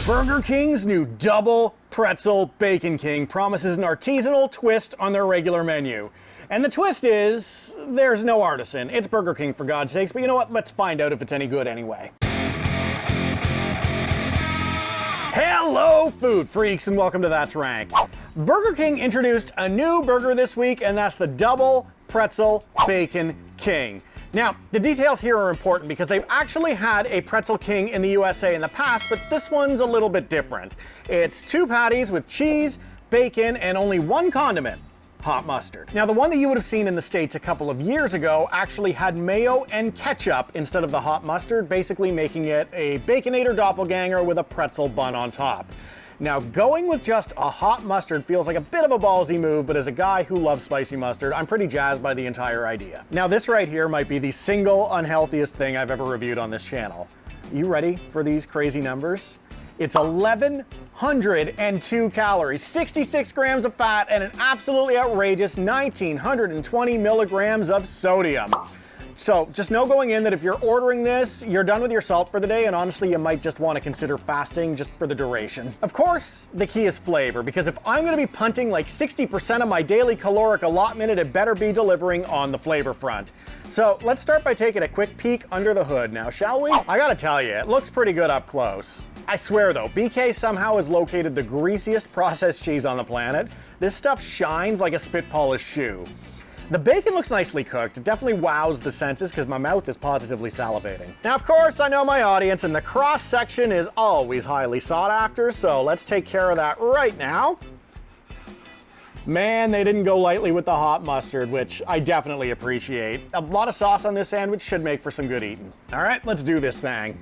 Burger King's new double Pretzel Bacon King promises an artisanal twist on their regular menu. And the twist is, there's no artisan. It's Burger King, for God's sakes, but you know what? Let's find out if it's any good anyway. Hello, food freaks, and welcome to That's Rank. Burger King introduced a new burger this week, and that's the double Pretzel Bacon King. Now, the details here are important because they've actually had a Pretzel King in the USA in the past, but this one's a little bit different. It's 2 patties with cheese, bacon, and only 1 condiment, hot mustard. Now, the one that you would have seen in the States a couple of years ago actually had mayo and ketchup instead of the hot mustard, basically making it a Baconator doppelganger with a pretzel bun on top. Now, going with just a hot mustard feels like a bit of a ballsy move, but as a guy who loves spicy mustard, I'm pretty jazzed by the entire idea. Now, this right here might be the single unhealthiest thing I've ever reviewed on this channel. You ready for these crazy numbers? It's 1,102 calories, 66 grams of fat, and an absolutely outrageous 1,920 milligrams of sodium. So just know going in that if you're ordering this, you're done with your salt for the day, and honestly, you might just want to consider fasting just for the duration. Of course, the key is flavor, because if I'm going to be punting like 60% of my daily caloric allotment, it better be delivering on the flavor front. So let's start by taking a quick peek under the hood now, shall we? I gotta tell you, it looks pretty good up close. I swear though, BK somehow has located the greasiest processed cheese on the planet. This stuff shines like a spit-polished shoe. The bacon looks nicely cooked. It definitely wows the senses because my mouth is positively salivating. Now, of course, I know my audience, and the cross-section is always highly sought after, so let's take care of that right now. Man, they didn't go lightly with the hot mustard, which I definitely appreciate. A lot of sauce on this sandwich should make for some good eating. All right, let's do this thing.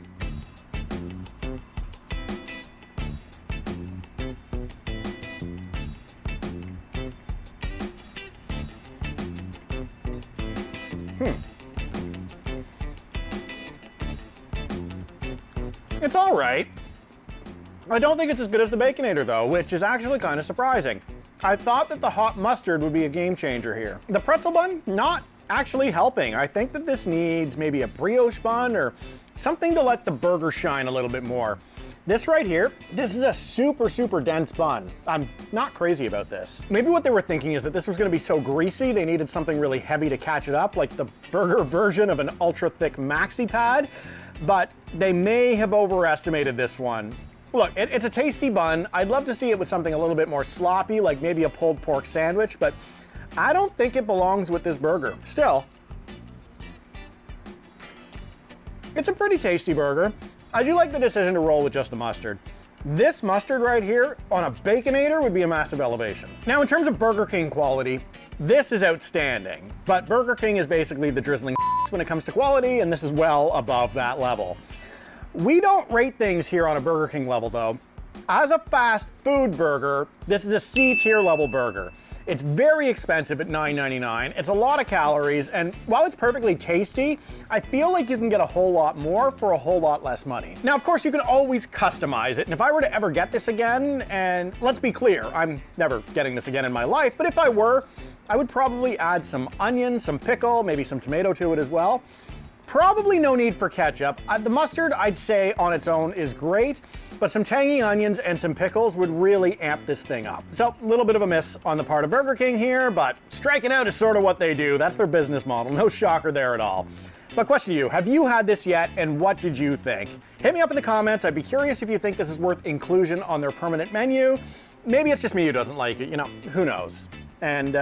It's all right. I don't think it's as good as the Baconator though, which is actually kind of surprising. I thought that the hot mustard would be a game changer here. The pretzel bun, not actually helping. I think that this needs maybe a brioche bun or something to let the burger shine a little bit more. This right here, this is a super dense bun. I'm not crazy about this. Maybe what they were thinking is that this was gonna be so greasy, they needed something really heavy to catch it up, like the burger version of an ultra thick maxi pad, but they may have overestimated this one. Look, it's a tasty bun. I'd love to see it with something a little bit more sloppy, like maybe a pulled pork sandwich, but I don't think it belongs with this burger. Still, it's a pretty tasty burger. I do like the decision to roll with just the mustard. This mustard right here on a Baconator would be a massive elevation. Now, in terms of Burger King quality, this is outstanding, but Burger King is basically the drizzling when it comes to quality, and this is well above that level. We don't rate things here on a Burger King level though. As a fast food burger, this is a C-tier level burger. It's very expensive at $9.99. It's a lot of calories, and while it's perfectly tasty, I feel like you can get a whole lot more for a whole lot less money. Now, of course, you can always customize it, and if I were to ever get this again, and let's be clear, I'm never getting this again in my life, but if I were, I would probably add some onion, some pickle, maybe some tomato to it as well. Probably no need for ketchup. The mustard, I'd say on its own is great, but some tangy onions and some pickles would really amp this thing up. So a little bit of a miss on the part of Burger King here, but striking out is sort of what they do. That's their business model. No shocker there at all. But question to you, have you had this yet, and what did you think? Hit me up in the comments. I'd be curious if you think this is worth inclusion on their permanent menu. Maybe it's just me who doesn't like it, you know, who knows? And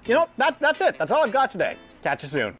you know, that's it. That's all I've got today. Catch you soon.